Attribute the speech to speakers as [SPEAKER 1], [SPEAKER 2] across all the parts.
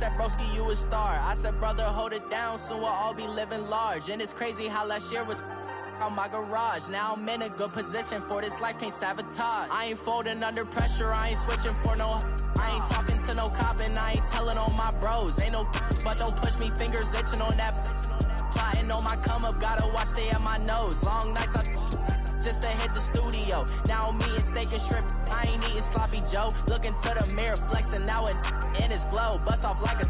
[SPEAKER 1] said, broski, you a star. I said, brother, hold it down, soon we'll all be living large. And it's crazy how last year was on my garage. Now I'm in a good position for this life, can't sabotage. I ain't folding under pressure, I ain't switching for no. I ain't talking to no cop and I ain't telling on my bros. Ain't no but don't push me, fingers itching on that. Plotting on my come up, gotta watch stay at my nose. Long nights I just to hit the studio. Now I'm eating steak and shrimp, I ain't eating sloppy Joe. Looking to the mirror, flexing now and in his glow. Bust off like a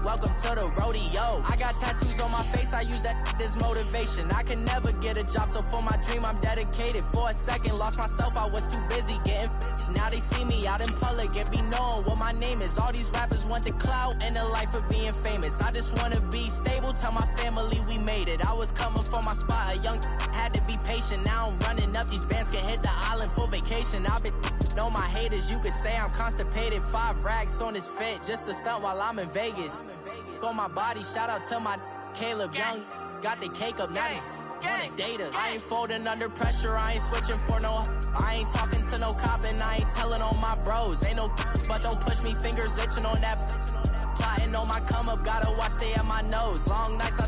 [SPEAKER 1] welcome to the rodeo. I got tattoos on my face, I use that as motivation. I can never get a job, so for my dream I'm dedicated. For a second, lost myself, I was too busy getting now they see me out in public and be knowing what my name is. All these rappers want the clout and the life of being famous. I just wanna be stable, tell my family we made it. I was coming from my spot, a young had to be patient. Now I'm running up, these bands can hit the island for vacation. I've been know my haters, you could say I'm constipated. 5 racks on his fit, just to stunt while I'm in Vegas. On my body, shout out to my Caleb Young. Got the cake up, now he's on the data. I ain't folding under pressure, I ain't switching for no. I ain't talking to no cop and I ain't telling on my bros. Ain't no but don't push me, fingers itching on that. Plotting on my come up, gotta watch stay at my nose. Long nights I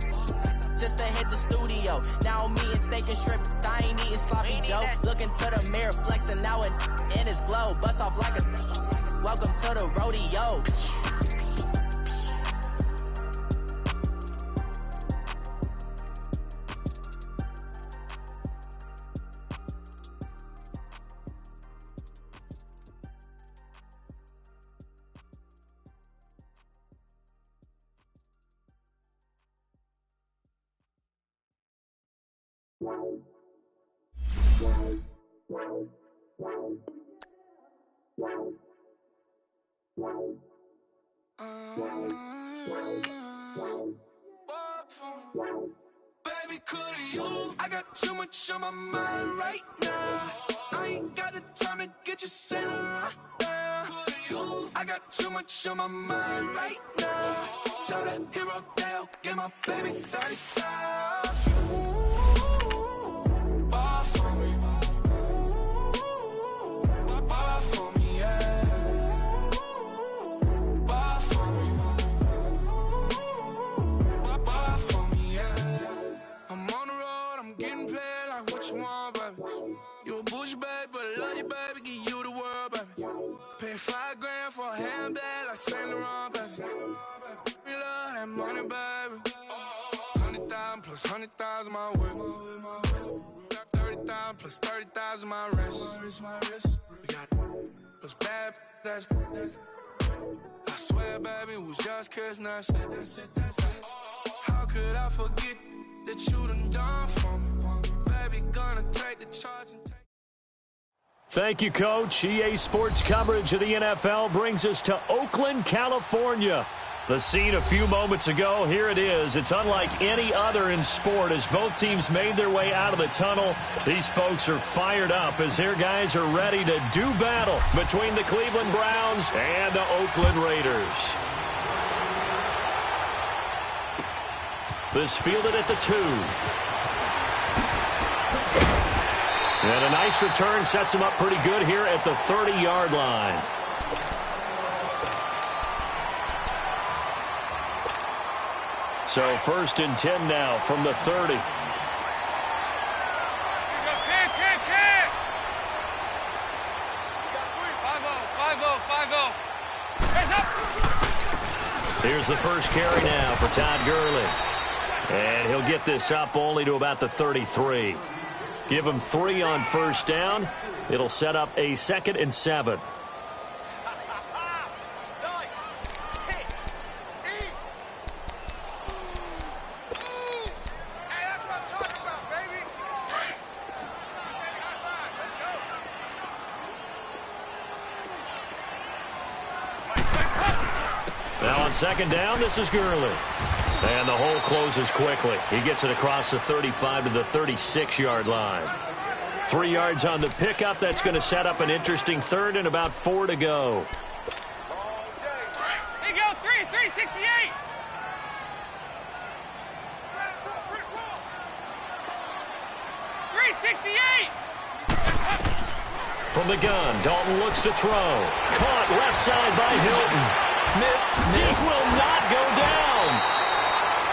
[SPEAKER 1] just to hit the studio. Now I'm eating steak and shrimp, I ain't eating sloppy Joe. Looking to the mirror, flexing now and in his glow. Bust off like a welcome to the rodeo.
[SPEAKER 2] Baby, could you? I got too much on my mind right now. I ain't got the time to get you sailing right now. Could you? I got too much on my mind right now. Tell that hero Dale, get my baby 30,000. Bar for me. Bar for me, yeah. Bar for me. Bar for me, yeah. I'm on the road, I'm getting paid like what you want, baby. You a bougie, baby, but I love you, baby. Give you the world, baby. Pay $5 grand for a handbag like Saint Laurent, baby. We love that money, baby. 100,000 plus 100,000 my way. 30,000 plus 30,000 my wrist. We got those bad, that's I swear, baby, it was just kiss, now that's it. How could I forget that you done for me? Baby, gonna take the charge and take.
[SPEAKER 3] Thank you, Coach. EA Sports coverage of the NFL brings us to Oakland, California. The scene a few moments ago, here it is. It's unlike any other in sport as both teams made their way out of the tunnel. These folks are fired up as their guys are ready to do battle between the Cleveland Browns and the Oakland Raiders. This fielded at the 2. And a nice return sets him up pretty good here at the 30-yard line. So 1st and 10 now from the 30. Here's the first carry now for Todd Gurley. And he'll get this up only to about the 33. Give him 3 on first down. It'll set up a 2nd and 7. Now on 2nd down, this is Gurley. And the hole closes quickly. He gets it across the 35 to the 36-yard line. 3 yards on the pickup. That's going to set up an interesting 3rd and about 4 to go.
[SPEAKER 4] Here you go, 368.
[SPEAKER 3] From the gun, Dalton looks to throw. Caught left side by Hilton.
[SPEAKER 5] Missed.
[SPEAKER 3] He will not go down.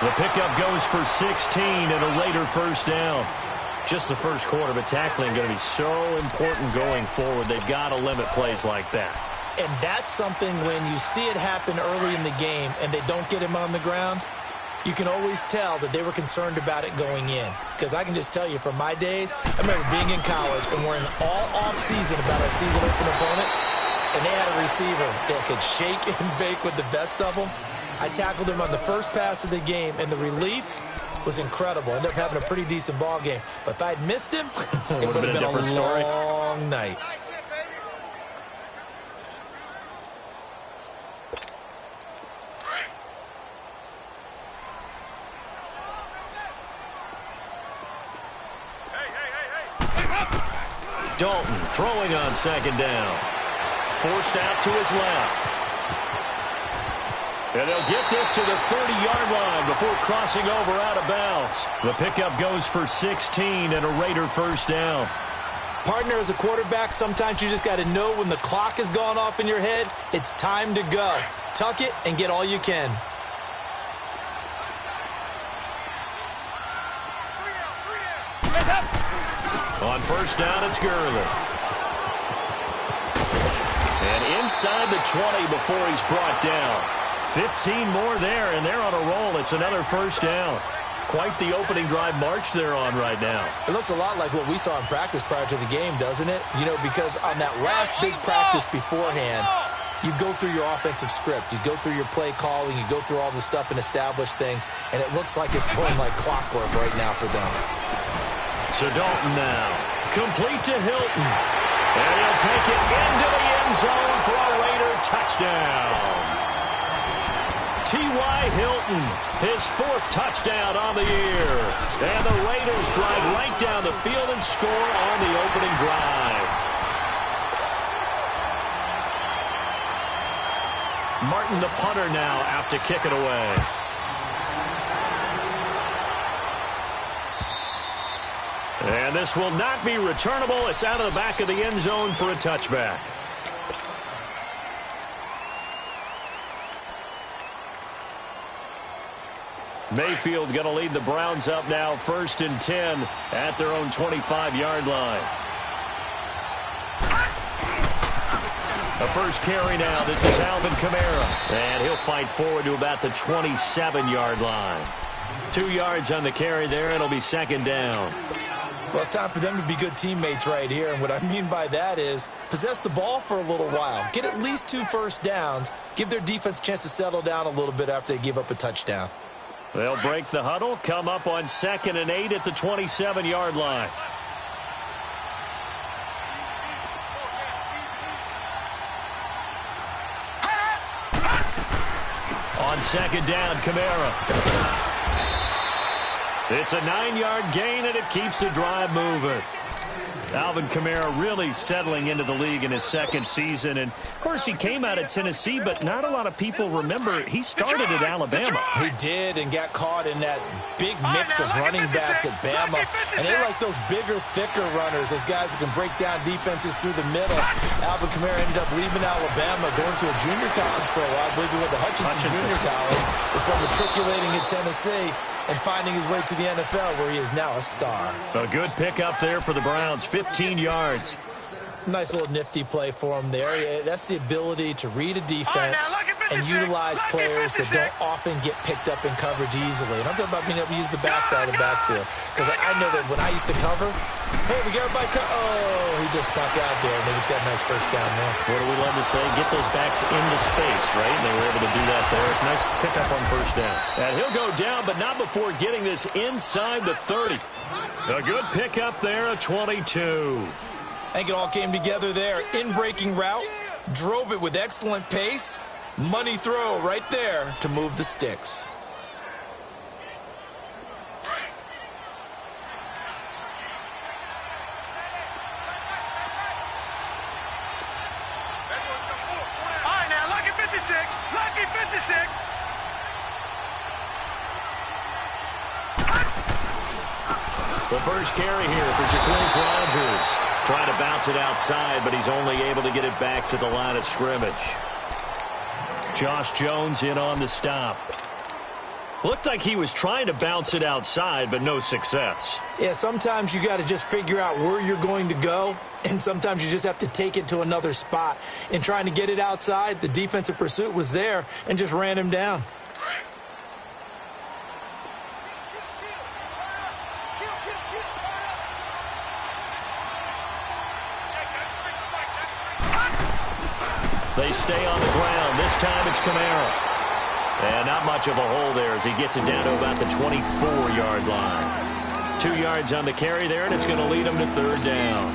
[SPEAKER 3] The pickup goes for 16 and a Raider first down. Just the first quarter, but tackling going to be so important going forward. They've got to limit plays like that.
[SPEAKER 5] And that's something when you see it happen early in the game and they don't get him on the ground, you can always tell that they were concerned about it going in. Because I can just tell you from my days, I remember being in college and worrying all off-season about our season open opponent, and they had a receiver that could shake and bake with the best of them. I tackled him on the first pass of the game, and the relief was incredible. Ended up having a pretty decent ball game. But if I'd missed him, it would have been a
[SPEAKER 3] different story.
[SPEAKER 5] Long night.
[SPEAKER 3] Dalton throwing on second down. Forced out to his left. And they'll get this to the 30-yard line before crossing over out of bounds. The pickup goes for 16 and a Raider first down.
[SPEAKER 5] Partner, as a quarterback, sometimes you just got to know when the clock has gone off in your head, it's time to go. Tuck it and get all you can.
[SPEAKER 3] On first down, it's Gurley. And inside the 20 before he's brought down. 15 more there, and they're on a roll. It's another first down. Quite the opening drive march they're on right now.
[SPEAKER 5] It looks a lot like what we saw in practice prior to the game, doesn't it? You know, because on that last big practice beforehand, you go through your offensive script. You go through your play calling. You go through all the stuff and establish things, and it looks like it's going like clockwork right now for them.
[SPEAKER 3] So Dalton now, complete to Hilton. And he'll take it into the end zone for a Raider touchdown. T.Y. Hilton, his 4th touchdown on the year. And the Raiders drive right down the field and score on the opening drive. Martin, the punter, now out to kick it away. And this will not be returnable. It's out of the back of the end zone for a touchback. Mayfield going to lead the Browns up now 1st and 10 at their own 25-yard line. The first carry now. This is Alvin Kamara. And he'll fight forward to about the 27-yard line. 2 yards on the carry there. It'll be 2nd down.
[SPEAKER 5] Well, it's time for them to be good teammates right here. And what I mean by that is possess the ball for a little while. Get at least 2 first downs. Give their defense a chance to settle down a little bit after they give up a touchdown.
[SPEAKER 3] They'll break the huddle, come up on 2nd and 8 at the 27-yard line. On 2nd down, Kamara. It's a 9-yard gain, and it keeps the drive moving. Alvin Kamara really settling into the league in his 2nd season. And, of course, he came out of Tennessee, but not a lot of people remember he started at Alabama.
[SPEAKER 5] He did, and got caught in that big mix of running backs at Bama. And they like those bigger, thicker runners, those guys who can break down defenses through the middle. Alvin Kamara ended up leaving Alabama, going to a junior college for a while, I believe he went to Hutchinson Junior College, before matriculating at Tennessee and finding his way to the NFL, where he is now a star.
[SPEAKER 3] A good pickup there for the Browns, 15 yards.
[SPEAKER 5] Nice little nifty play for him there. That's the ability to read a defense and utilize players that don't often get picked up in coverage easily. And I'm talking about being able to use the backside of the backfield. Because I know that when I used to cover, hey, we got everybody oh, he just snuck out there, and they just got a nice first down there.
[SPEAKER 3] What do we love to say? Get those backs into space, right? And they were able to do that there. Nice pickup on first down. And he'll go down, but not before getting this inside the 30. A good pickup there, a 22.
[SPEAKER 5] I think it all came together there. In-breaking route, drove it with excellent pace. Money throw right there to move the sticks.
[SPEAKER 4] All right, now, lucky 56. Lucky 56.
[SPEAKER 3] The first carry here for Jacquizz Rodgers. Trying to bounce it outside, but he's only able to get it back to the line of scrimmage. Josh Jones in on the stop. Looked like he was trying to bounce it outside, but no success.
[SPEAKER 5] Yeah, sometimes you got to just figure out where you're going to go, and sometimes you just have to take it to another spot. In trying to get it outside, the defensive pursuit was there and just ran him down.
[SPEAKER 3] They stay on the ground. This time it's Kamara. And not much of a hole there as he gets it down to about the 24-yard line. 2 yards on the carry there, and it's going to lead him to third down.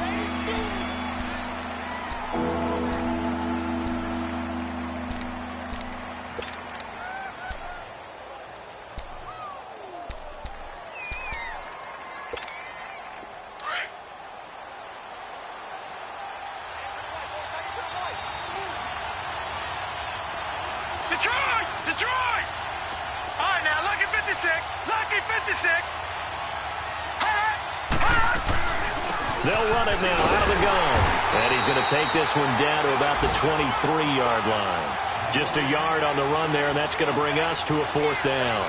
[SPEAKER 4] Detroit! All right, now, lucky 56. Lucky 56.
[SPEAKER 3] They'll run it now out of the gun. And he's going to take this one down to about the 23-yard line. Just a yard on the run there, and that's going to bring us to a fourth down.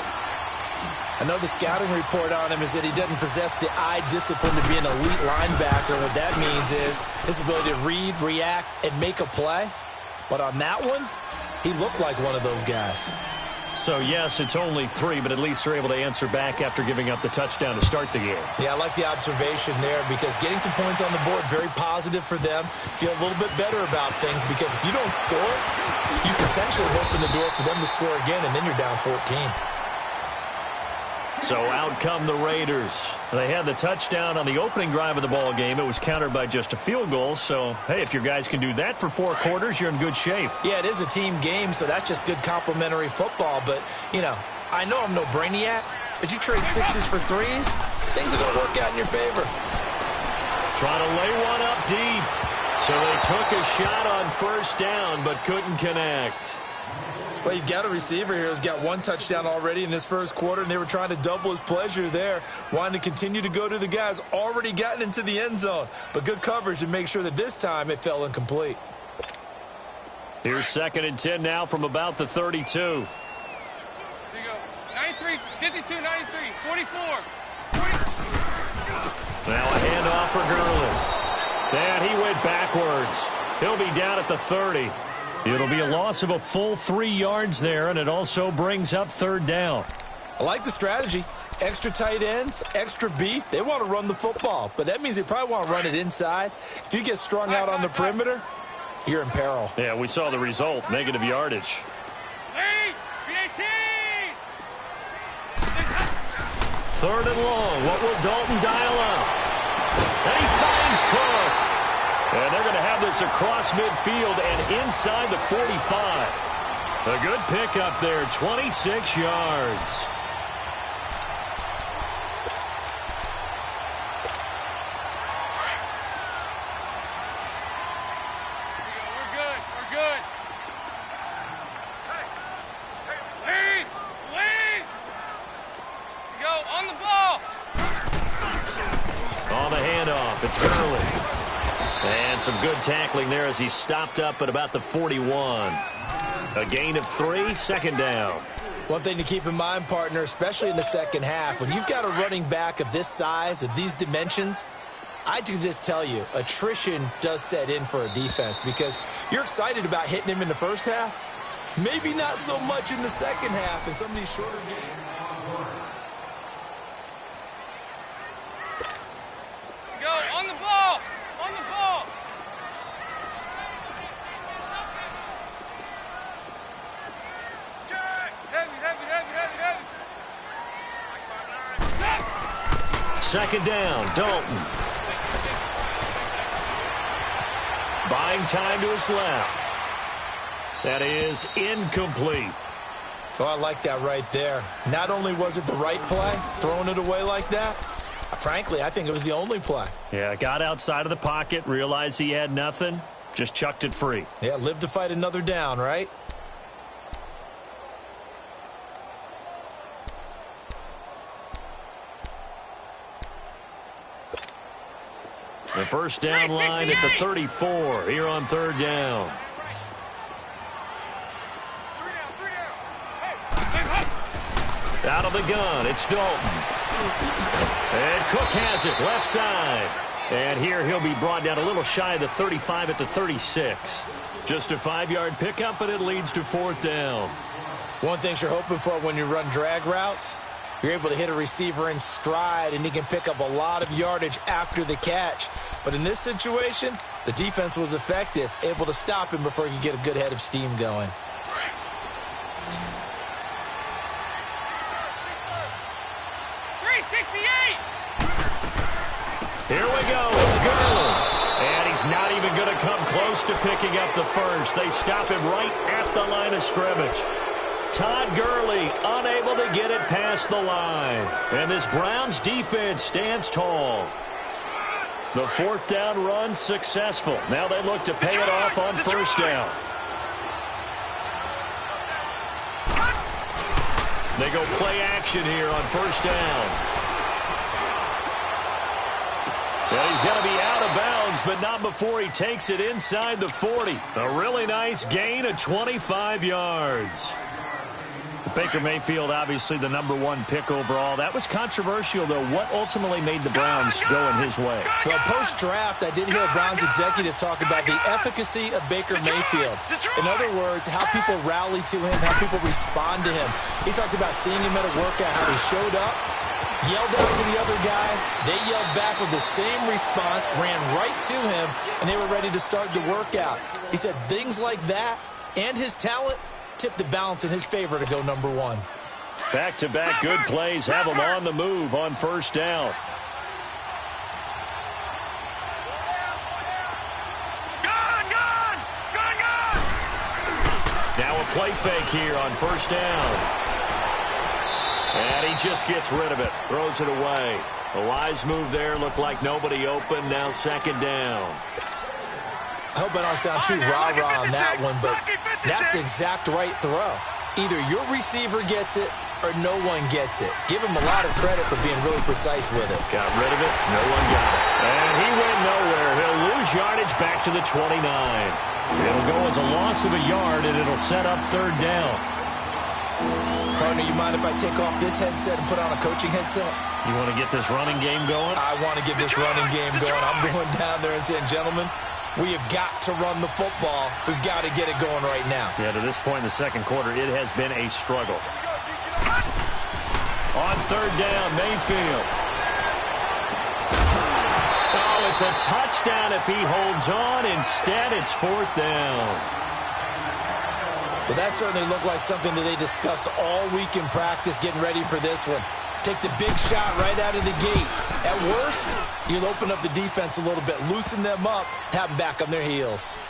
[SPEAKER 5] I know the scouting report on him is that he doesn't possess the eye discipline to be an elite linebacker. What that means is his ability to read, react, and make a play. But on that one, he looked like one of those guys.
[SPEAKER 3] So, yes, it's only 3, but at least they're able to answer back after giving up the touchdown to start the game.
[SPEAKER 5] Yeah, I like the observation there because getting some points on the board, very positive for them. Feel a little bit better about things because if you don't score, you potentially open the door for them to score again, and then you're down 14.
[SPEAKER 3] So out come the Raiders. They had the touchdown on the opening drive of the ball game. It was countered by just a field goal. So, hey, if your guys can do that for 4 quarters, you're in good shape.
[SPEAKER 5] Yeah, it is a team game, so that's just good complimentary football. But, you know, I know I'm no brainiac, but you trade 6s for 3s, things are going to work out in your favor.
[SPEAKER 3] Trying to lay one up deep. So they took a shot on first down, but couldn't connect.
[SPEAKER 5] Well, you've got a receiver here who's got 1 touchdown already in this first quarter, and they were trying to double his pleasure there, wanting to continue to go to the guys already gotten into the end zone. But good coverage to make sure that this time it fell incomplete.
[SPEAKER 3] Here's 2nd and 10 now from about the 32.
[SPEAKER 4] There you go. 93, 52, 93, 44.
[SPEAKER 3] Now a handoff for Gurley. And he went backwards. He'll be down at the 30. It'll be a loss of a full 3 yards there, and it also brings up third down.
[SPEAKER 5] I like the strategy. Extra tight ends, extra beef. They want to run the football, but that means they probably want to run it inside. If you get strung out on the perimeter, you're in peril.
[SPEAKER 3] Yeah, we saw the result, negative yardage.
[SPEAKER 4] Lead, 18.
[SPEAKER 3] 3rd and long. What will Dalton dial up? And he finds Cook. And they're going to have this across midfield and inside the 45. A good pickup there, 26 yards.
[SPEAKER 4] We're good. We're good. Lead. Lead. Go on the ball.
[SPEAKER 3] On the handoff, it's Gurley. And some good tackling there as he stopped up at about the 41. A gain of 3, 2nd down.
[SPEAKER 5] One thing to keep in mind, partner, especially in the second half, when you've got a running back of this size, of these dimensions, I can just tell you, attrition does set in for a defense because you're excited about hitting him in the first half. Maybe not so much in the second half in some of these shorter games.
[SPEAKER 4] Go on the ball. On the ball. Heavy.
[SPEAKER 3] 2nd down, Dalton. Buying time to his left. That is incomplete.
[SPEAKER 5] Oh, I like that right there. Not only was it the right play, throwing it away like that, frankly, I think it was the only play.
[SPEAKER 3] Yeah, got outside of the pocket, realized he had nothing, just chucked it free.
[SPEAKER 5] Yeah, live to fight another down, right?
[SPEAKER 3] The first down line at the 34 here on 3rd down. Out of the gun, it's Dalton. And Cook has it, left side. And here he'll be brought down a little shy of the 35 at the 36. Just a 5-yard pickup, and it leads to 4th down.
[SPEAKER 5] One thing you're hoping for when you run drag routes, you're able to hit a receiver in stride, and he can pick up a lot of yardage after the catch. But in this situation, the defense was effective, able to stop him before he could get a good head of steam going.
[SPEAKER 3] Here we go. It's Gurley. And he's not even going to come close to picking up the first. They stop him right at the line of scrimmage. Todd Gurley unable to get it past the line. And this Browns defense stands tall. The 4th down run successful. Now they look to pay it off on 1st down. They go play action here on 1st down. Well, he's going to be out of bounds, but not before he takes it inside the 40. A really nice gain of 25 yards. Baker Mayfield, obviously the #1 pick overall. That was controversial, though. What ultimately made the Browns go in his way?
[SPEAKER 5] Well, post-draft, I did hear a Browns executive talk about the efficacy of Baker Mayfield. In other words, how people rally to him, how people respond to him. He talked about seeing him at a workout, how he showed up, yelled out to the other guys. They yelled back with the same response, ran right to him, and they were ready to start the workout. He said things like that and his talent tipped the balance in his favor to go #1.
[SPEAKER 3] Back-to-back good plays have him on the move on 1st down. Now a play fake here on 1st down. And he just gets rid of it. Throws it away. A wise move there. Looked like nobody open. Now 2nd down.
[SPEAKER 5] I hope I don't sound too rah-rah on that one, but that's the exact right throw. Either your receiver gets it or no one gets it. Give him a lot of credit for being really precise with it.
[SPEAKER 3] Got rid of it. No one got it. And he went nowhere. He'll lose yardage back to the 29. It'll go as a loss of a yard, and it'll set up 3rd down.
[SPEAKER 5] Partner, you mind if I take off this headset and put on a coaching headset?
[SPEAKER 3] You want to get this running game going?
[SPEAKER 5] I want to get this running game going. I'm going down there and saying, gentlemen, we have got to run the football. We've got to get it going right now.
[SPEAKER 3] Yeah, to this point in the 2nd quarter, it has been a struggle. On 3rd down, Mayfield. Oh, it's a touchdown if he holds on. Instead, it's 4th down.
[SPEAKER 5] Well, that certainly looked like something that they discussed all week in practice getting ready for this one. Take the big shot right out of the gate. At worst, you'll open up the defense a little bit, loosen them up, have them back on their heels.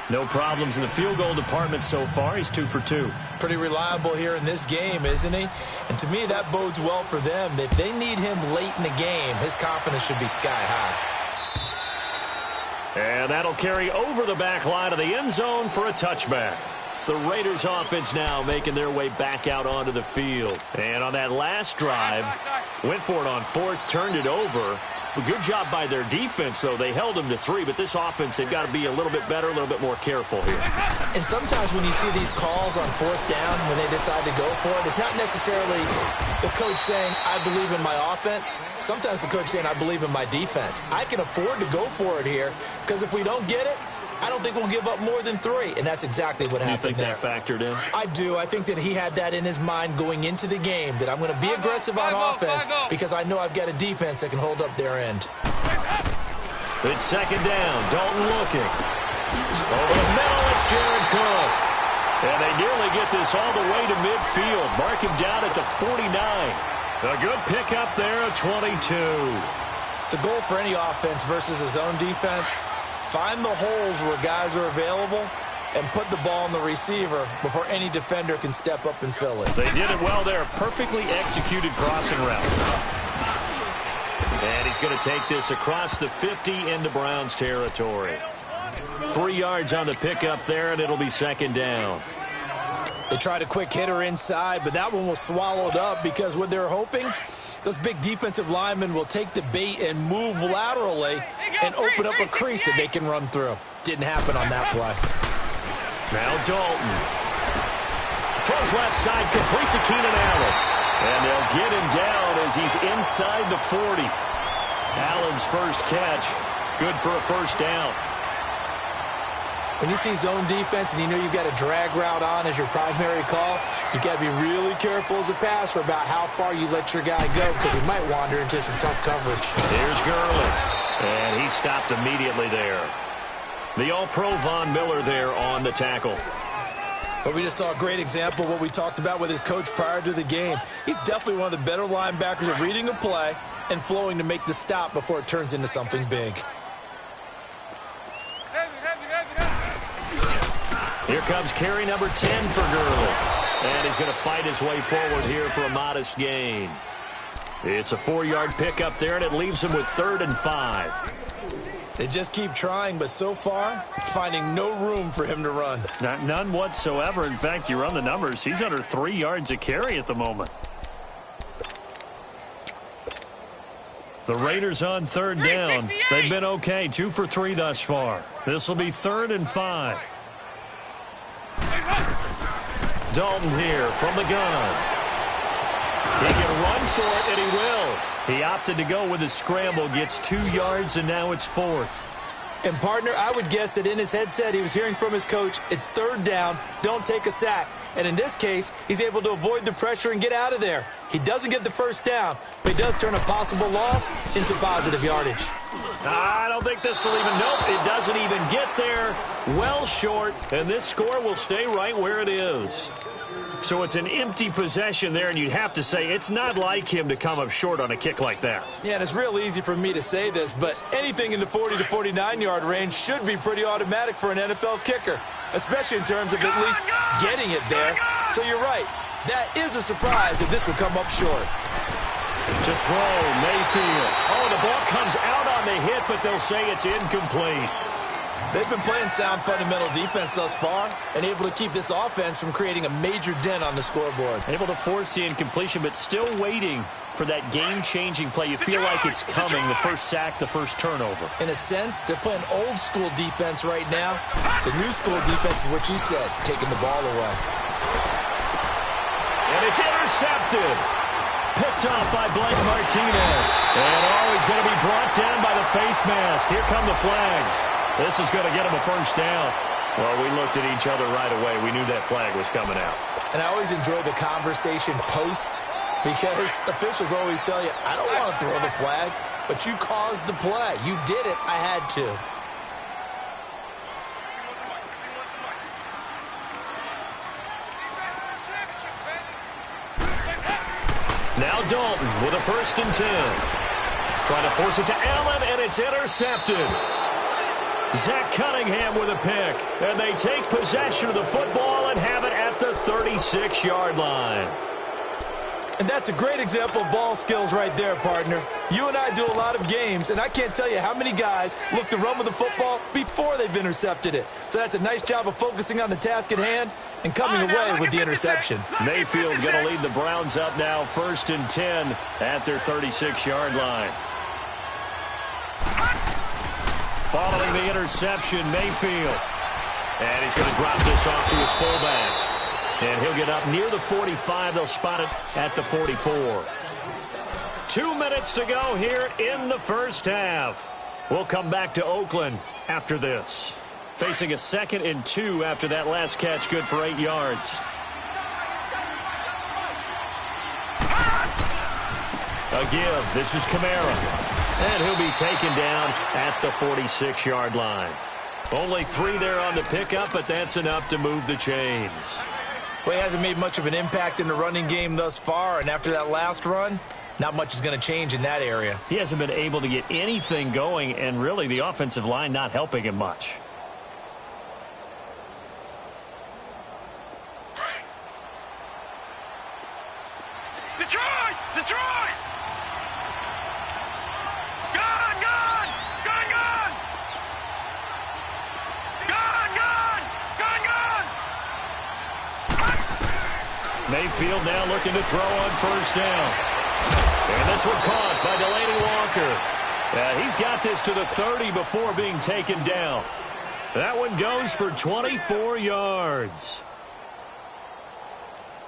[SPEAKER 3] No problems in the field goal department so far. He's 2 for 2.
[SPEAKER 5] Pretty reliable here in this game, isn't he? And to me, that bodes well for them. If they need him late in the game, his confidence should be sky high.
[SPEAKER 3] And that'll carry over the back line of the end zone for a touchback. The Raiders offense now making their way back out onto the field. And on that last drive, went for it on 4th, turned it over. A good job by their defense, though. They held them to 3, but this offense, they've got to be a little bit better, a little bit more careful here.
[SPEAKER 5] And sometimes when you see these calls on 4th down, when they decide to go for it, it's not necessarily the coach saying, I believe in my offense. Sometimes the coach saying, I believe in my defense. I can afford to go for it here, because if we don't get it, I don't think we'll give up more than 3, and that's exactly what happened there.
[SPEAKER 3] You think that factored in?
[SPEAKER 5] I do. I think that he had that in his mind going into the game, that I'm going to be aggressive on offense because I know I've got a defense that can hold up their end.
[SPEAKER 3] It's 2nd down. Dalton looking. Over the middle, it's Jared Cook. And they nearly get this all the way to midfield. Mark him down at the 49. A good pickup there of 22.
[SPEAKER 5] The goal for any offense versus his own defense, find the holes where guys are available and put the ball on the receiver before any defender can step up and fill it.
[SPEAKER 3] They did it well there. Perfectly executed crossing route. And he's going to take this across the 50 into Browns territory. 3 yards on the pickup there, and it'll be 2nd down.
[SPEAKER 5] They tried a quick hitter inside, but that one was swallowed up because what they're hoping, those big defensive linemen will take the bait and move laterally and open up a crease that they can run through. Didn't happen on that play.
[SPEAKER 3] Now Dalton. Throws left side, complete to Keenan Allen. And they'll get him down as he's inside the 40. Allen's first catch, good for a first down.
[SPEAKER 5] When you see zone defense and you know you've got a drag route on as your primary call, you've got to be really careful as a passer about how far you let your guy go because he might wander into some tough coverage.
[SPEAKER 3] Here's Gurley, and he stopped immediately there. The All-Pro Von Miller there on the tackle.
[SPEAKER 5] But we just saw a great example of what we talked about with his coach prior to the game. He's definitely one of the better linebackers at reading a play and flowing to make the stop before it turns into something big.
[SPEAKER 3] Here comes carry number 10 for Gurley. And he's going to fight his way forward here for a modest gain. It's a 4-yard pickup there, and it leaves him with 3rd and 5.
[SPEAKER 5] They just keep trying, but so far, finding no room for him to run.
[SPEAKER 3] None whatsoever. In fact, you run the numbers. He's under 3 yards a carry at the moment. The Raiders on 3rd down. They've been okay, 2 for 3 thus far. This will be 3rd and 5. Dalton here from the gun. He can run for it, and he will. He opted to go with a scramble, gets 2 yards, and now it's 4th.
[SPEAKER 5] And, partner, I would guess that in his headset he was hearing from his coach, it's 3rd down, don't take a sack. And in this case, he's able to avoid the pressure and get out of there. He doesn't get the first down, but he does turn a possible loss into positive yardage.
[SPEAKER 3] I don't think this will even, nope, it doesn't even get there. Well short, and this score will stay right where it is. So it's an empty possession there, and you'd have to say it's not like him to come up short on a kick like that.
[SPEAKER 5] Yeah, and it's real easy for me to say this, but anything in the 40 to 49-yard range should be pretty automatic for an NFL kicker, especially in terms of at least getting it there. So you're right. That is a surprise if this would come up short.
[SPEAKER 3] To throw, Mayfield. Oh, the ball comes out on the hit, but they'll say it's incomplete.
[SPEAKER 5] They've been playing sound fundamental defense thus far and able to keep this offense from creating a major dent on the scoreboard.
[SPEAKER 3] Able to force the incompletion, but still waiting for that game-changing play. You feel like it's coming, the first sack, the first turnover.
[SPEAKER 5] In a sense, they're playing old-school defense right now. The new-school defense is what you said, taking the ball away.
[SPEAKER 3] And it's intercepted. Picked off by Blake Martinez. And he's going to be brought down by the face mask. Here come the flags. This is going to get him a first down. Well, we looked at each other right away. We knew that flag was coming out.
[SPEAKER 5] And I always enjoy the conversation post because officials always tell you, I don't want to throw the flag, but you caused the play. You did it. I had to.
[SPEAKER 3] Now Dalton with a 1st and 10. Trying to force it to Allen, and it's intercepted. Zach Cunningham with a pick, and they take possession of the football and have it at the 36-yard line.
[SPEAKER 5] And that's a great example of ball skills right there, partner. You and I do a lot of games, and I can't tell you how many guys look to run with the football before they've intercepted it. So that's a nice job of focusing on the task at hand and coming away with the interception.
[SPEAKER 3] Mayfield going to lead the Browns up now, 1st and 10 at their 36-yard line. Following the interception, Mayfield. And he's going to drop this off to his fullback. And he'll get up near the 45. They'll spot it at the 44. 2 minutes to go here in the first half. We'll come back to Oakland after this. Facing a 2nd and 2 after that last catch, good for 8 yards. A give. This is Kamara. And he'll be taken down at the 46-yard line. Only 3 there on the pickup, but that's enough to move the chains.
[SPEAKER 5] Well, he hasn't made much of an impact in the running game thus far, and after that last run, not much is going to change in that area.
[SPEAKER 3] He hasn't been able to get anything going, and really the offensive line not helping him much.
[SPEAKER 4] Detroit! Detroit!
[SPEAKER 3] Mayfield now looking to throw on 1st down. And this one caught by Delaney Walker. He's got this to the 30 before being taken down. That one goes for 24 yards.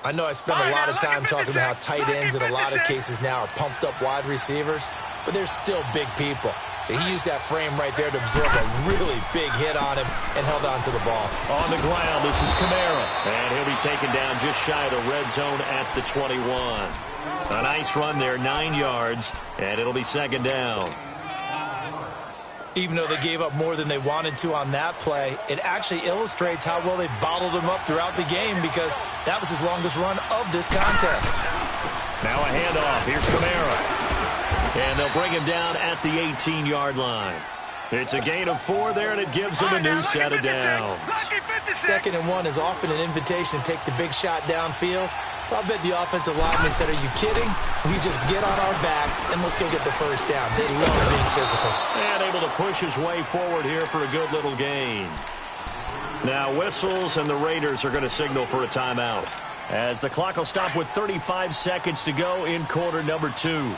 [SPEAKER 5] I know I spend a lot of time talking about how tight ends in a lot of cases now are pumped up wide receivers, but they're still big people. He used that frame right there to absorb a really big hit on him and held on to the ball.
[SPEAKER 3] On the ground, this is Kamara. And he'll be taken down just shy of the red zone at the 21. A nice run there, 9 yards, and it'll be second down.
[SPEAKER 5] Even though they gave up more than they wanted to on that play, it actually illustrates how well they bottled him up throughout the game because that was his longest run of this contest.
[SPEAKER 3] Now a handoff. Here's Kamara. And they'll bring him down at the 18-yard line. It's a gain of 4 there, and it gives him a new set of downs.
[SPEAKER 5] 2nd and 1 is often an invitation to take the big shot downfield. I bet the offensive linemen said, are you kidding? We just get on our backs, and let's go get the first down. They love being physical.
[SPEAKER 3] And able to push his way forward here for a good little gain. Now whistles, and the Raiders are going to signal for a timeout, as the clock will stop with 35 seconds to go in quarter number 2.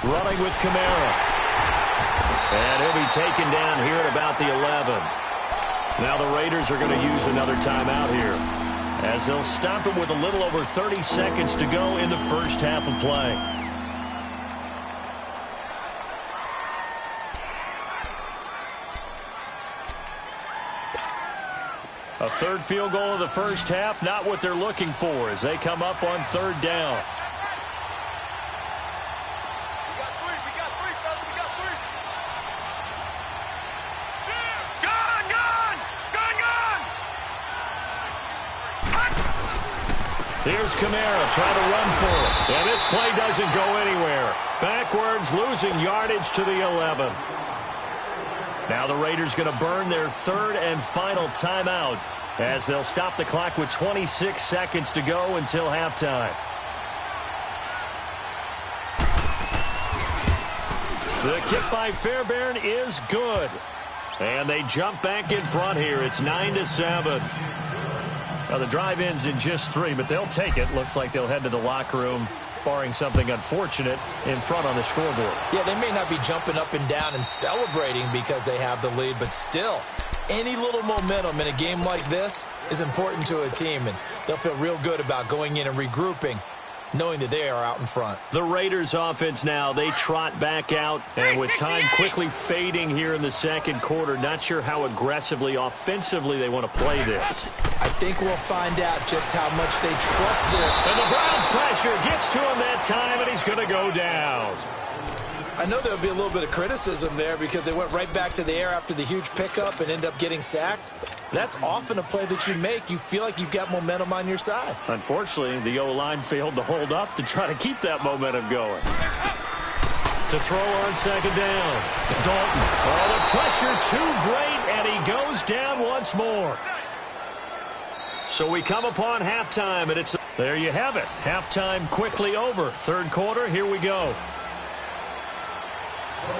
[SPEAKER 3] Running with Kamara. And he'll be taken down here at about the 11. Now the Raiders are going to use another timeout here, as they'll stop him with a little over 30 seconds to go in the first half of play. A third field goal of the first half, not what they're looking for as they come up on 3rd down. Here's Kamara trying to run for it. And this play doesn't go anywhere. Backwards, losing yardage to the 11. Now the Raiders going to burn their 3rd and final timeout, as they'll stop the clock with 26 seconds to go until halftime. The kick by Fairbairn is good. And they jump back in front here. It's 9-7. Now the drive ends in just 3, but they'll take it. Looks like they'll head to the locker room, barring something unfortunate, in front on the scoreboard.
[SPEAKER 5] Yeah, they may not be jumping up and down and celebrating because they have the lead, but still, any little momentum in a game like this is important to a team, and they'll feel real good about going in and regrouping, knowing that they are out in front.
[SPEAKER 3] The Raiders offense now, they trot back out, and with time quickly fading here in the second quarter, not sure how aggressively, offensively they want to play this.
[SPEAKER 5] I think we'll find out just how much they trust their...
[SPEAKER 3] And the Browns pressure gets to him that time, and he's going to go down.
[SPEAKER 5] I know there'll be a little bit of criticism there because they went right back to the air after the huge pickup and end up getting sacked. That's often a play that you make. You feel like you've got momentum on your side.
[SPEAKER 3] Unfortunately, the O-line failed to hold up to try to keep that momentum going. To throw on 2nd down. Dalton. Oh, the pressure too great, and he goes down once more. So we come upon halftime, and it's there you have it. Halftime quickly over. 3rd quarter, here we go.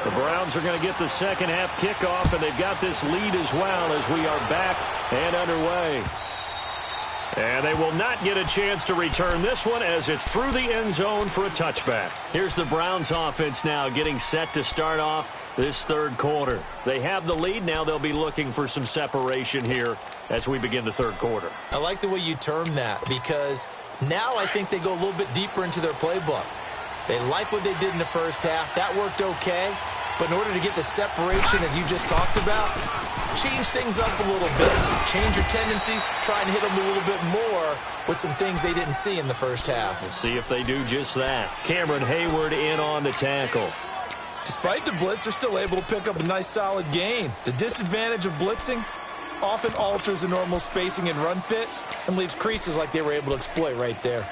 [SPEAKER 3] The Browns are going to get the second half kickoff, and they've got this lead as well as we are back and underway. And they will not get a chance to return this one as it's through the end zone for a touchback. Here's the Browns offense now getting set to start off this 3rd quarter. They have the lead. Now they'll be looking for some separation here as we begin the 3rd quarter.
[SPEAKER 5] I like the way you term that because now I think they go a little bit deeper into their playbook. They like what they did in the first half. That worked okay. But in order to get the separation that you just talked about, change things up a little bit. Change your tendencies. Try and hit them a little bit more with some things they didn't see in the first half.
[SPEAKER 3] We'll see if they do just that. Cameron Hayward in on the tackle.
[SPEAKER 5] Despite the blitz, they're still able to pick up a nice solid gain. The disadvantage of blitzing often alters the normal spacing and run fits and leaves creases like they were able to exploit right there.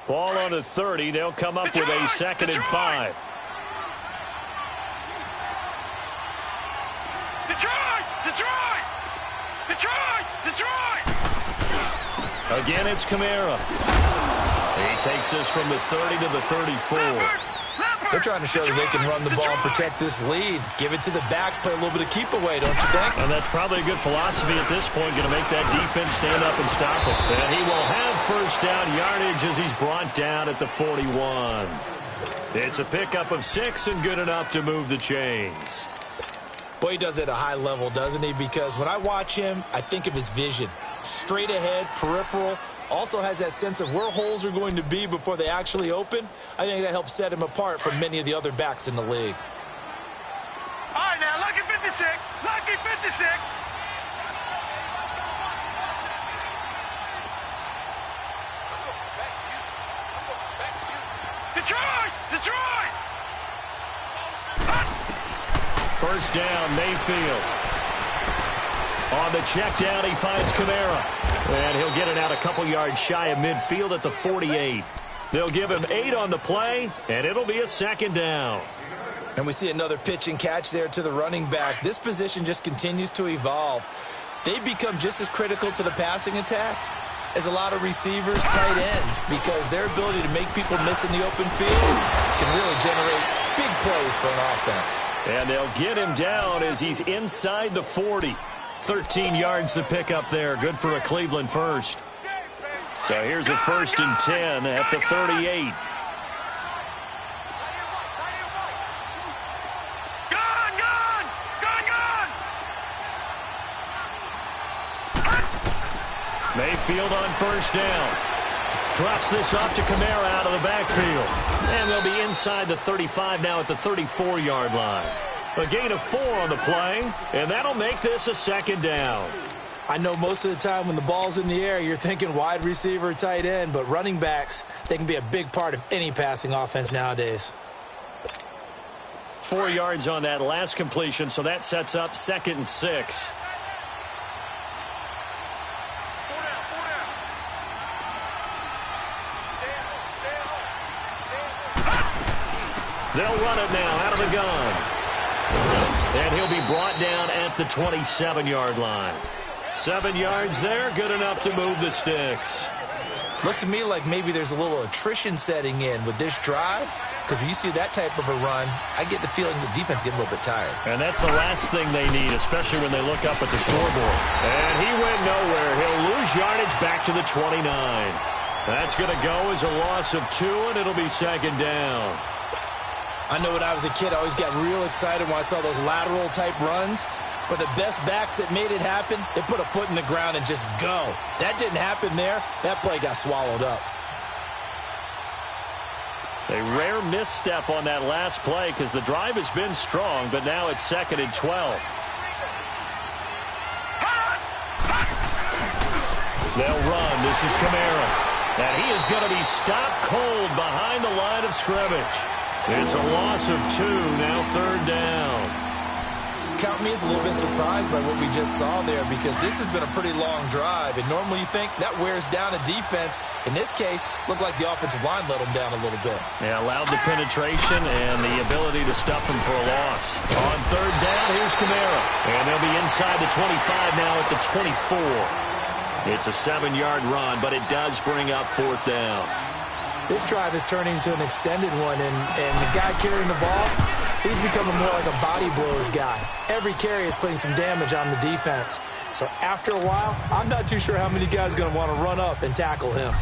[SPEAKER 3] Ball on a 30. They'll come up with a 2nd and 5. Again, it's Kamara. He takes us from the 30 to the 34.
[SPEAKER 5] They're trying to show that they can run the ball and protect this lead. Give it to the backs, play a little bit of keep away, don't you think?
[SPEAKER 3] And that's probably a good philosophy at this point, going to make that defense stand up and stop it. And he will have first down yardage as he's brought down at the 41. It's a pickup of 6 and good enough to move the chains.
[SPEAKER 5] Boy, he does it at a high level, doesn't he? Because when I watch him, I think of his vision. Straight ahead, peripheral, also has that sense of where holes are going to be before they actually open. I think that helps set him apart from many of the other backs in the league.
[SPEAKER 4] All right, now, lucky 56. Lucky 56. Detroit! Detroit!
[SPEAKER 3] First down, Mayfield. On the check down, he finds Kamara. And he'll get it out a couple yards shy of midfield at the 48. They'll give him 8 on the play, and it'll be a second down.
[SPEAKER 5] And we see another pitch and catch there to the running back. This position just continues to evolve. They become just as critical to the passing attack as a lot of receivers, tight ends, because their ability to make people miss in the open field can really generate big plays for an offense.
[SPEAKER 3] And they'll get him down as he's inside the 40. 13 yards to pick up there. Good for a Cleveland first. So here's a 1st and 10 at the 38. Mayfield on first down. Drops this off to Kamara out of the backfield. And they'll be inside the 35 now at the 34-yard line. A gain of 4 on the play, and that'll make this a second down.
[SPEAKER 5] I know most of the time when the ball's in the air, you're thinking wide receiver, tight end, but running backs, they can be a big part of any passing offense nowadays.
[SPEAKER 3] 4 yards on that last completion, so that sets up 2nd and 6. They'll run it now out of the gun. And he'll be brought down at the 27-yard line. 7 yards there, good enough to move the sticks.
[SPEAKER 5] Looks to me like maybe there's a little attrition setting in with this drive, because when you see that type of a run, I get the feeling the defense getting a little bit tired.
[SPEAKER 3] And that's the last thing they need, especially when they look up at the scoreboard. And he went nowhere. He'll lose yardage back to the 29. That's going to go as a loss of 2, and it'll be second down.
[SPEAKER 5] I know when I was a kid, I always got real excited when I saw those lateral-type runs. But the best backs that made it happen, they put a foot in the ground and just go. That didn't happen there. That play got swallowed up.
[SPEAKER 3] A rare misstep on that last play because the drive has been strong, but now it's 2nd and 12. They'll run. This is Kamara. And he is going to be stopped cold behind the line of scrimmage. It's a loss of 2, now 3rd down.
[SPEAKER 5] Count me as a little bit surprised by what we just saw there, because this has been a pretty long drive, and normally you think that wears down a defense. In this case, looked like the offensive line let them down a little bit. Yeah, allowed the penetration and the ability to stuff them for a loss. On 3rd down, here's Kamara. And they'll be inside the 25 now at the 24. It's a 7-yard run, but it does bring up 4th down. This drive is turning into an extended one, and the guy carrying the ball, he's becoming more like a body blows guy. Every carry is putting some damage on the defense. So after a while, I'm not too sure how many guys are going to want to run up and tackle him.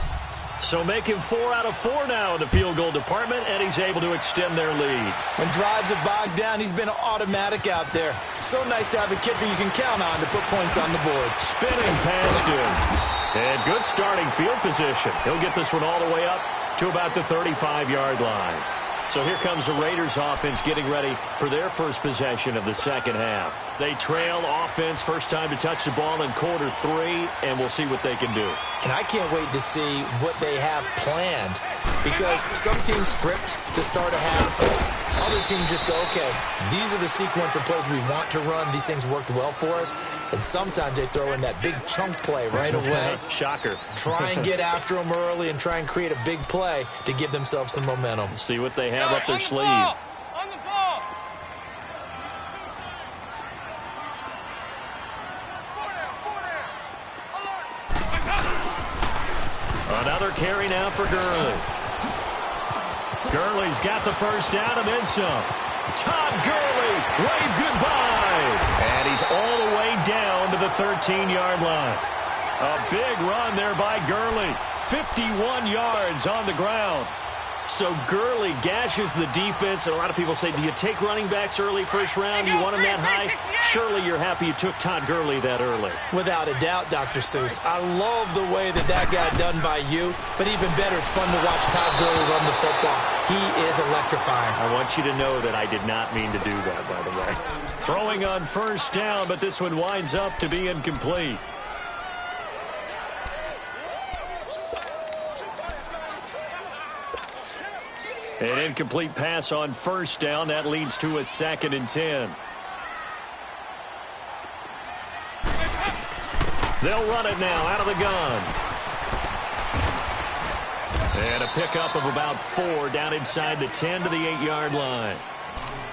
[SPEAKER 5] So make him 4 out of 4 now in the field goal department, and he's able to extend their lead. When drives are bogged down, he's been automatic out there. So nice to have a kicker you can count on to put points on the board. Spinning past him. And good starting field position. He'll get this one all the way up to about the 35-yard line. So here comes the Raiders offense getting ready for their first possession of the second half. They trail offense, first time to touch the ball in quarter 3, and we'll see what they can do. And I can't wait to see what they have planned, because some teams script to start a half. Other teams just go, okay, these are the sequence of plays we want to run. These things worked well for us. And sometimes they throw in that big chunk play right away. Shocker. Try and get after them early and try and create a big play to give themselves some momentum. See what they have up their sleeve.
[SPEAKER 4] On the ball.
[SPEAKER 3] Another carry now for Gurley. Gurley's got the first down and then some. Todd Gurley, wave goodbye. And he's all the way down to the 13-yard line. A big run there by Gurley. 51 yards on the ground. So Gurley gashes the defense. And a lot of people say, do you take running backs early first round? Do you want them that high? Surely you're happy you took Todd Gurley that early.
[SPEAKER 5] Without a doubt, Dr. Seuss. I love the way that got done by you. But even better, it's fun to watch Todd Gurley run the football. He is electrifying.
[SPEAKER 3] I want you to know that I did not mean to do that, by the way. Throwing on first down, but this one winds up to be incomplete. An incomplete pass on first down. That leads to a 2nd and 10. They'll run it now out of the gun. And a pickup of about 4 down inside the 10 to the 8-yard line.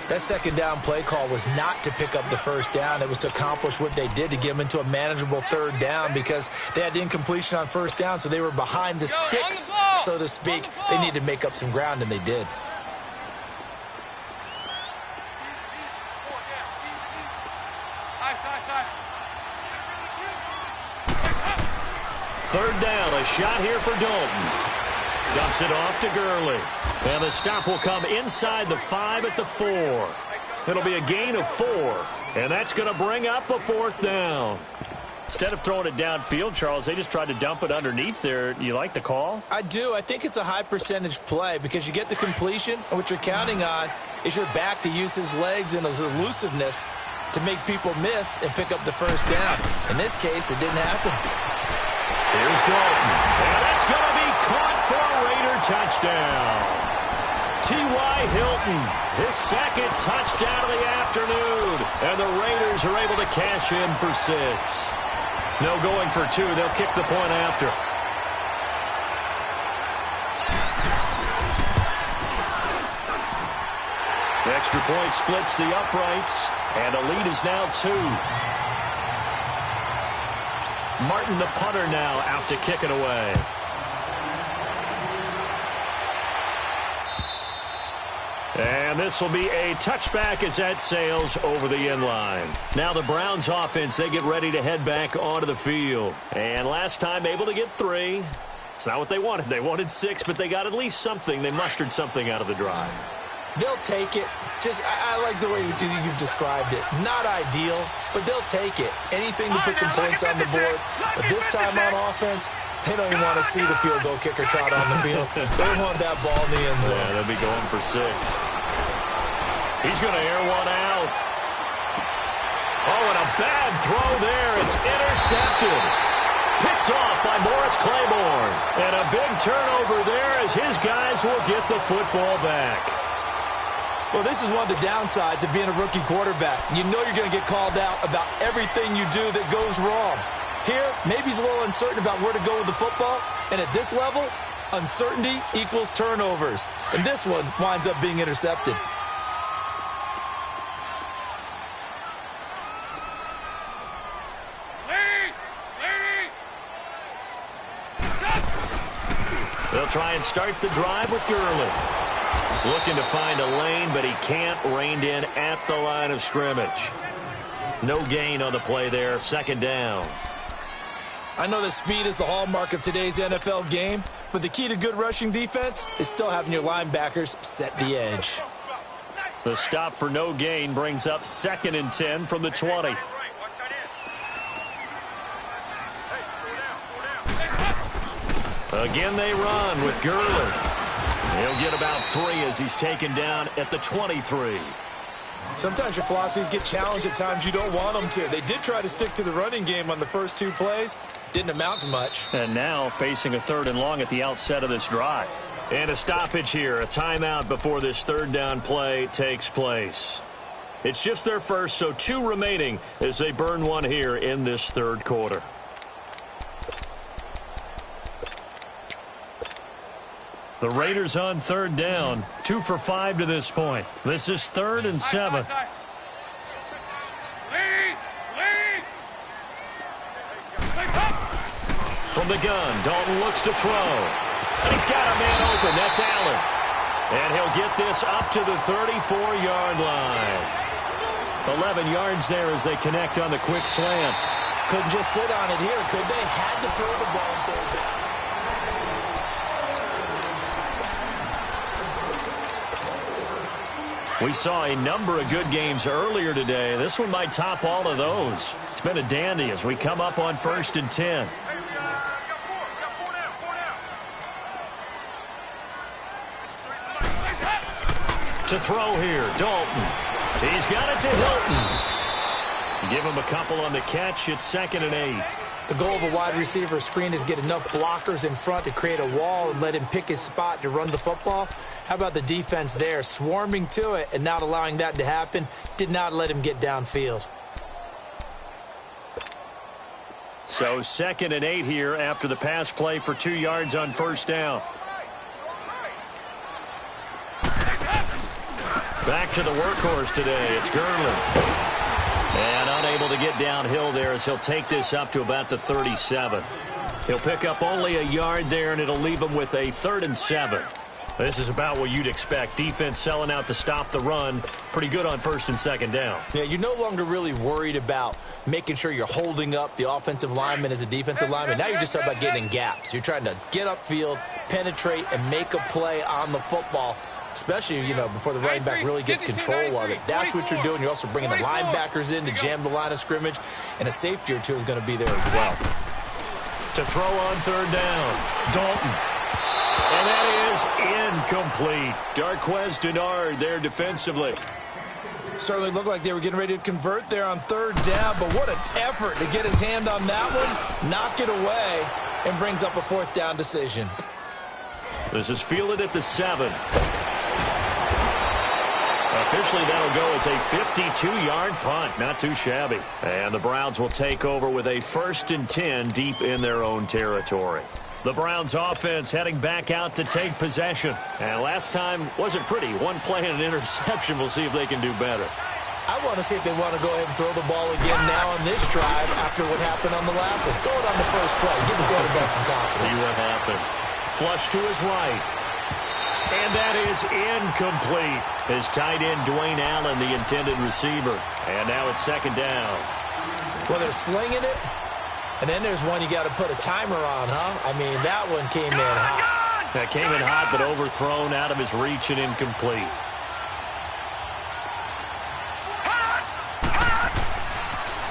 [SPEAKER 5] That second down play call was not to pick up the first down. It was to accomplish what they did to get them into a manageable third down because they had incompletion on first down, so they were behind the sticks, so to speak. They needed to make up some ground, and they did.
[SPEAKER 3] Third down, a shot here for Dalton. Dumps it off to Gurley. And the stop will come inside the 5 at the 4. It'll be a gain of 4. And that's going to bring up a 4th down. Instead of throwing it downfield, Charles, they just tried to dump it underneath there. You like the call?
[SPEAKER 5] I do. I think it's a high percentage play because you get the completion, and what you're counting on is your back to use his legs and his elusiveness to make people miss and pick up the first down. In this case, it didn't happen.
[SPEAKER 3] Here's Dalton. And that's going to be caught for a Raider touchdown. T.Y. Hilton, his 2nd touchdown of the afternoon. And the Raiders are able to cash in for 6. No going for 2. They'll kick the point after. The extra point splits the uprights. And the lead is now 2. Martin, the punter, now out to kick it away. And this will be a touchback as that sails over the end line. Now the Browns offense, they get ready to head back onto the field. And last time able to get 3. It's not what they wanted. They wanted 6, but they got at least something. They mustered something out of the drive.
[SPEAKER 5] They'll take it. I like the way you've described it. Not ideal, but they'll take it. Anything to put some points on the board. But this time on offense, they don't even want to see the field goal kicker trot on the field. They want that ball in the end zone.
[SPEAKER 3] Yeah, they'll be going for 6. He's going to air one out. Oh, and a bad throw there. It's intercepted. Picked off by Morris Claiborne. And a big turnover there as his guys will get the football back.
[SPEAKER 5] Well, this is one of the downsides of being a rookie quarterback. You know you're going to get called out about everything you do that goes wrong. Here, maybe he's a little uncertain about where to go with the football. And at this level, uncertainty equals turnovers. And this one winds up being intercepted.
[SPEAKER 3] They'll try and start the drive with Gurley. Looking to find a lane, but he can't. Reined in at the line of scrimmage. No gain on the play there. 2nd down.
[SPEAKER 5] I know that speed is the hallmark of today's NFL game, but the key to good rushing defense is still having your linebackers set the edge.
[SPEAKER 3] The stop for no gain brings up 2nd and 10 from the 20. Again they run with Gurley. He'll get about 3 as he's taken down at the 23.
[SPEAKER 5] Sometimes your philosophies get challenged at times you don't want them to. They did try to stick to the running game on the first 2 plays. Didn't amount to much.
[SPEAKER 3] And now facing a 3rd and long at the outset of this drive. And a stoppage here, a timeout before this 3rd down play takes place. It's just their first, so 2 remaining as they burn 1 here in this 3rd quarter. The Raiders on 3rd down, 2 for 5 to this point. This is 3rd and 7. From the gun, Dalton looks to throw. And he's got a man open. That's Allen. And he'll get this up to the 34-yard line. 11 yards there as they connect on the quick slant.
[SPEAKER 5] Couldn't just sit on it here, could they? Had to throw the ball in third down.
[SPEAKER 3] We saw a number of good games earlier today. This one might top all of those. It's been a dandy as we come up on 1st and 10. To throw here, Dalton. He's got it to Hilton. Give him a couple on the catch. It's 2nd and 8.
[SPEAKER 5] The goal of a wide receiver screen is get enough blockers in front to create a wall and let him pick his spot to run the football. How about the defense there, swarming to it and not allowing that to happen? Did not let him get downfield.
[SPEAKER 3] So 2nd and 8 here after the pass play for 2 yards on 1st down. Back to the workhorse today. It's Gurley. And unable to get downhill there as he'll take this up to about the 37. He'll pick up only a yard there, and it'll leave him with a 3rd and 7. This is about what you'd expect. Defense selling out to stop the run. Pretty good on 1st and 2nd down.
[SPEAKER 5] Yeah, you're no longer really worried about making sure you're holding up the offensive lineman as a defensive lineman. Now you're just talking about getting in gaps. You're trying to get upfield, penetrate, and make a play on the football, especially, before the running back really gets control of it. That's what you're doing. You're also bringing the linebackers in to jam the line of scrimmage, and a safety or two is going to be there as well.
[SPEAKER 3] To throw on 3rd down, Dalton. And that is incomplete. Darquez Denard there defensively.
[SPEAKER 5] Certainly looked like they were getting ready to convert there on 3rd down, but what an effort to get his hand on that one, knock it away, and brings up a 4th down decision.
[SPEAKER 3] This is fielded at the 7. Officially, that'll go as a 52-yard punt. Not too shabby. And the Browns will take over with a 1st and 10 deep in their own territory. The Browns offense heading back out to take possession. And last time wasn't pretty. One play and an interception. We'll see if they can do better.
[SPEAKER 5] I want to see if they want to go ahead and throw the ball again now on this drive after what happened on the last one. Throw it on the first play. Give the quarterback some confidence.
[SPEAKER 3] See what happens. Flush to his right. And that is incomplete. His tight end, Dwayne Allen, the intended receiver. And now it's 2nd down.
[SPEAKER 5] Well, they're slinging it. And then there's one you got to put a timer on, huh? I mean, that one came in hot.
[SPEAKER 3] That came in hot, but overthrown, out of his reach and incomplete.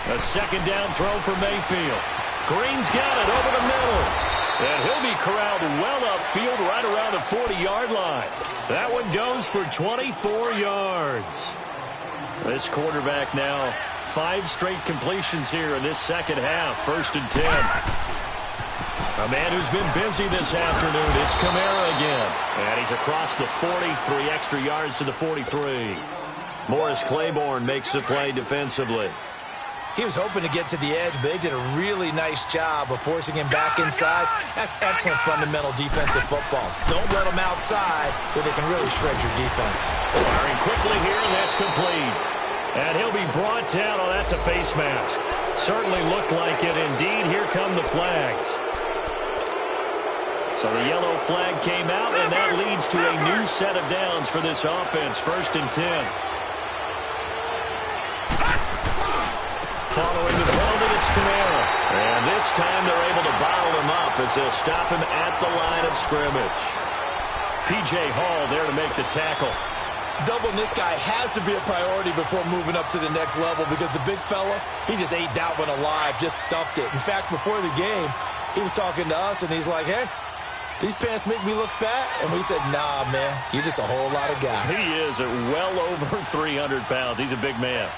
[SPEAKER 3] A 2nd down throw for Mayfield. Green's got it over the middle. And he'll be corralled well upfield right around the 40-yard line. That one goes for 24 yards. This quarterback now 5 straight completions here in this 2nd half. 1st and 10. A man who's been busy this afternoon. It's Kamara again. And he's across the 40, 3 extra yards to the 43. Morris Claiborne makes the play defensively.
[SPEAKER 5] He was hoping to get to the edge, but they did a really nice job of forcing him back inside. That's excellent fundamental defensive football. Don't let them outside where they can really shred your defense.
[SPEAKER 3] Firing quickly here, and that's complete. And he'll be brought down. Oh, that's a face mask. Certainly looked like it. Indeed, here come the flags. So the yellow flag came out, and that leads to a new set of downs for this offense. 1st and 10. Following the penalty, it's Kamara. And this time they're able to bottle him up as they'll stop him at the line of scrimmage. P.J. Hall there to make the tackle.
[SPEAKER 5] Doubling this guy has to be a priority before moving up to the next level because the big fella, he just ate that one alive, just stuffed it. In fact, before the game, he was talking to us, and he's like, hey, these pants make me look fat. And we said, nah, man, you're just a whole lot of guy.
[SPEAKER 3] He is at well over 300 pounds. He's a big man.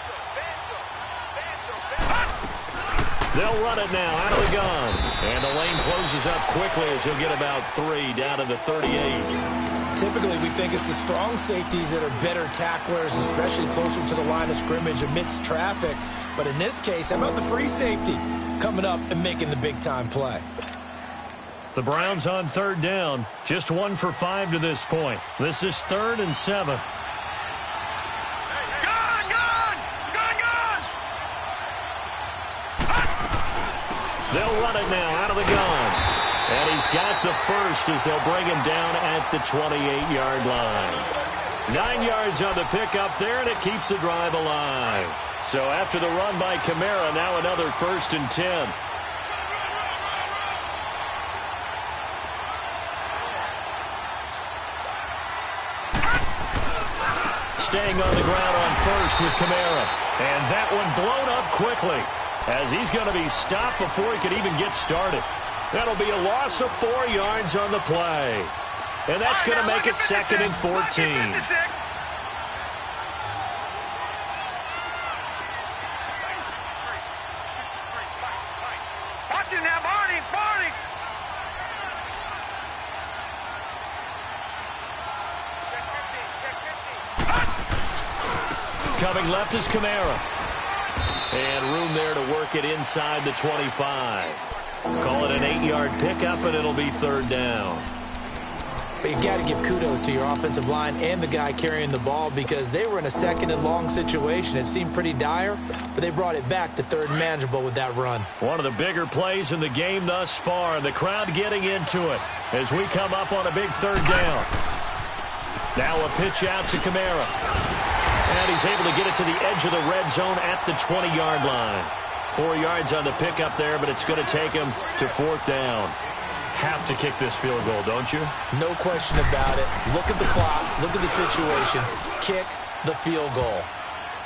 [SPEAKER 3] They'll run it now out of the gun. And the lane closes up quickly as he'll get about 3 down to the 38.
[SPEAKER 5] Typically, we think it's the strong safeties that are better tacklers, especially closer to the line of scrimmage amidst traffic. But in this case, how about the free safety coming up and making the big-time play?
[SPEAKER 3] The Browns on 3rd down. Just 1 for 5 to this point. This is 3rd and 7. They'll run it now out of the gun. And he's he's got the first as they'll bring him down at the 28-yard line. 9 yards on the pickup there, and it keeps the drive alive. So after the run by Kamara, now another 1st and 10. Staying on the ground on first with Kamara. And that one blown up quickly as he's going to be stopped before he could even get started. That'll be a loss of 4 yards on the play. And that's going to make it 2nd and 14.
[SPEAKER 4] Watch it now, Barney!
[SPEAKER 3] Coming left is Kamara. And room there to work it inside the 25. Call it an 8-yard pickup, and it'll be 3rd down.
[SPEAKER 5] But you got to give kudos to your offensive line and the guy carrying the ball because they were in a 2nd and long situation. It seemed pretty dire, but they brought it back to 3rd and manageable with that run.
[SPEAKER 3] One of the bigger plays in the game thus far, and the crowd getting into it as we come up on a big 3rd down. Now a pitch out to Kamara. And he's able to get it to the edge of the red zone at the 20-yard line. 4 yards on the pickup there, but it's going to take him to 4th down. Have to kick this field goal, don't you?
[SPEAKER 5] No question about it. Look at the clock. Look at the situation. Kick the field goal.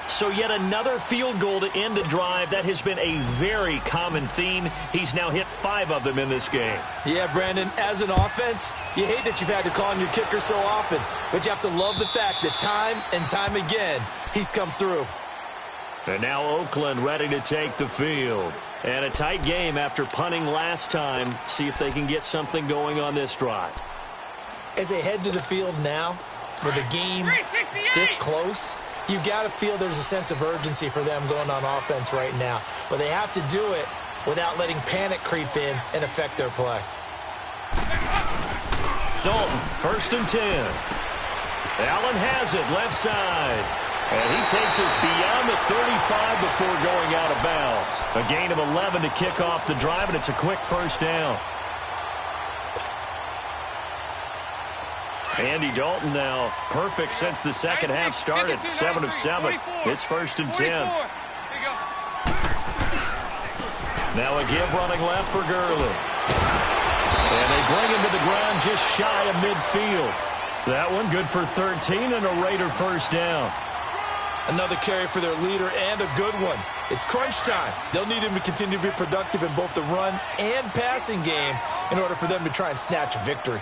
[SPEAKER 3] So yet another field goal to end a drive. That has been a very common theme. He's now hit 5 of them in this game.
[SPEAKER 5] Yeah, Brandon, as an offense, you hate that you've had to call on your kicker so often, but you have to love the fact that time and time again, he's come through.
[SPEAKER 3] And now Oakland ready to take the field. And a tight game after punting last time. See if they can get something going on this drive.
[SPEAKER 5] As they head to the field now, with the game this close, you got to feel there's a sense of urgency for them going on offense right now. But they have to do it without letting panic creep in and affect their play.
[SPEAKER 3] Dalton, 1st and 10. Allen has it, left side. And he takes us beyond the 35 before going out of bounds. A gain of 11 to kick off the drive, and it's a quick 1st down. Andy Dalton now perfect since the second half started. 7 of 7. It's 1st and 10. Now a give running left for Gurley. And they bring him to the ground just shy of midfield. That one good for 13 and a Raider 1st down.
[SPEAKER 5] Another carry for their leader and a good one. It's crunch time. They'll need him to continue to be productive in both the run and passing game in order for them to try and snatch a victory.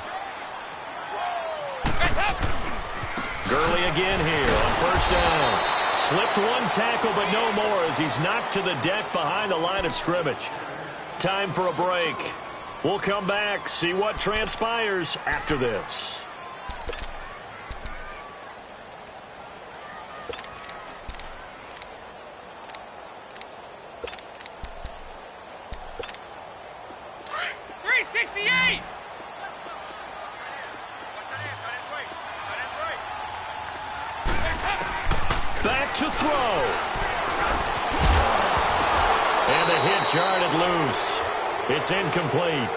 [SPEAKER 3] Gurley again here on 1st down. Slipped one tackle, but no more as he's knocked to the deck behind the line of scrimmage. Time for a break. We'll come back, see what transpires after this. Back to throw. And the hit jarred it loose. It's incomplete.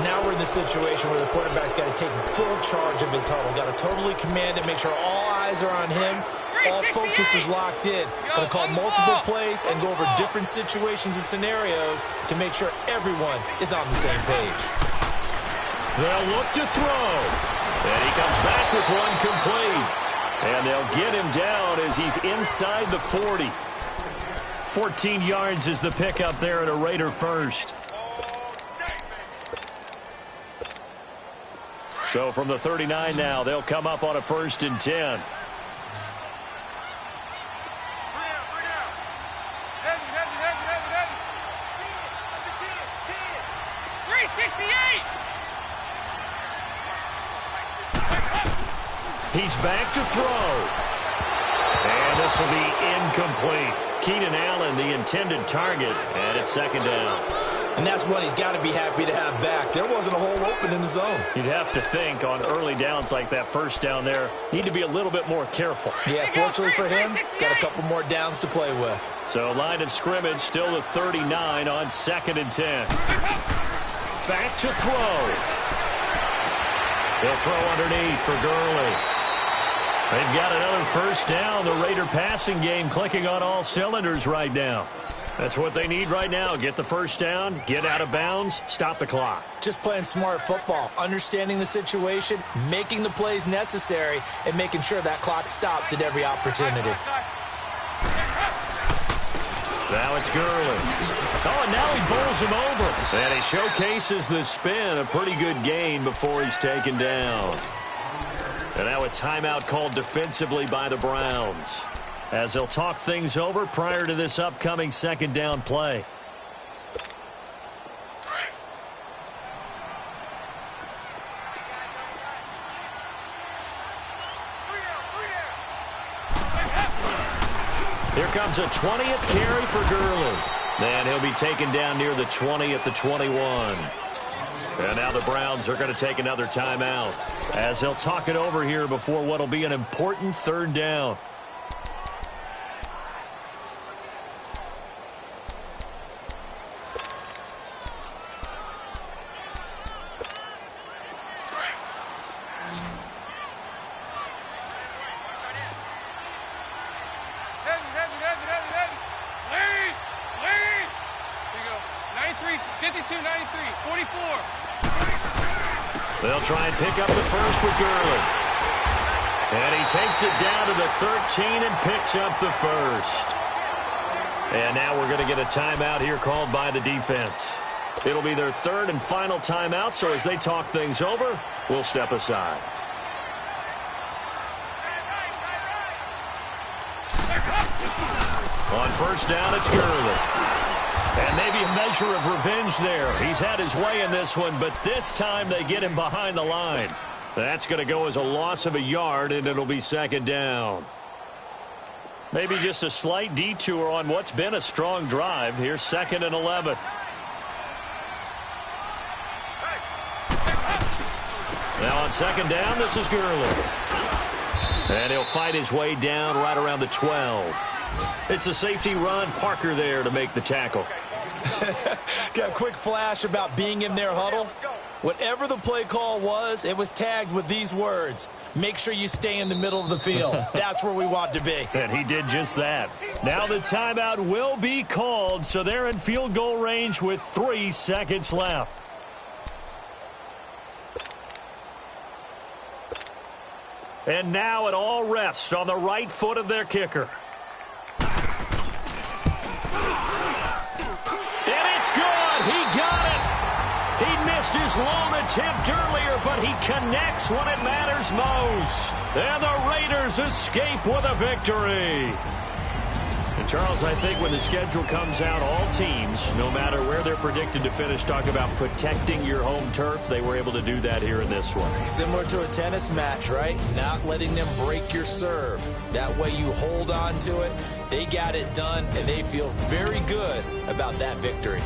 [SPEAKER 5] Now we're in the situation where the quarterback's got to take full charge of his huddle. Got to totally command it, make sure all eyes are on him. All focus is locked in. Going to call multiple plays and go over different situations and scenarios to make sure everyone is on the same page.
[SPEAKER 3] They'll look to throw. And he comes back with one complete. And they'll get him down as he's inside the 40. 14 yards is the pickup there at a Raider 1st. So from the 39 now, they'll come up on a 1st and 10. He's back to throw. And this will be incomplete. Keenan Allen, the intended target, and it's 2nd down.
[SPEAKER 5] And that's one he's got to be happy to have back. There wasn't a hole open in the zone.
[SPEAKER 3] You'd have to think on early downs like that 1st down there, need to be a little bit more careful.
[SPEAKER 5] Yeah, fortunately for him, got a couple more downs to play with.
[SPEAKER 3] So line of scrimmage still the 39 on 2nd and 10. back to throw. He'll throw underneath for Gurley. They've got another first down. The Raider passing game clicking on all cylinders right now. That's what they need right now. Get the first down, get out of bounds, stop the clock.
[SPEAKER 5] Just playing smart football, understanding the situation, making the plays necessary, and making sure that clock stops at every opportunity.
[SPEAKER 3] Now it's Gurley. Oh, and now he bowls him over. And he showcases the spin. A pretty good gain before he's taken down. And now a timeout called defensively by the Browns, as they'll talk things over prior to this upcoming second down play. Here comes a 20th carry for Gurley. And he'll be taken down near the 20 at the 21. And now the Browns are going to take another timeout, as they'll talk it over here before what will be an important third down. They'll try and pick up the first with Gurley. And he takes it down to the 13 and picks up the first. And now we're going to get a timeout here called by the defense. It'll be their third and final timeout, so as they talk things over, we'll step aside. On first down, it's Gurley. And maybe a measure of revenge there. He's had his way in this one, but this time they get him behind the line. That's going to go as a loss of a yard, and it'll be second down. Maybe just a slight detour on what's been a strong drive. Here's 2nd and 11. Now on second down, this is Gurley. And he'll fight his way down right around the 12. It's a safety run. Parker there to make the tackle.
[SPEAKER 5] Got a quick flash about being in their huddle. Whatever the play call was, it was tagged with these words: make sure you stay in the middle of the field. That's where we want to be.
[SPEAKER 3] And he did just that. Now the timeout will be called, so they're in field goal range with 3 seconds left. And now it all rests on the right foot of their kicker. He got it. He missed his lone attempt earlier, but he connects when it matters most. And the Raiders escape with a victory. And Charles, I think when the schedule comes out, all teams, no matter where they're predicted to finish, talk about protecting your home turf. They were able to do that here in this one.
[SPEAKER 5] Similar to a tennis match, right? Not letting them break your serve. That way you hold on to it. They got it done, and they feel very good about that victory.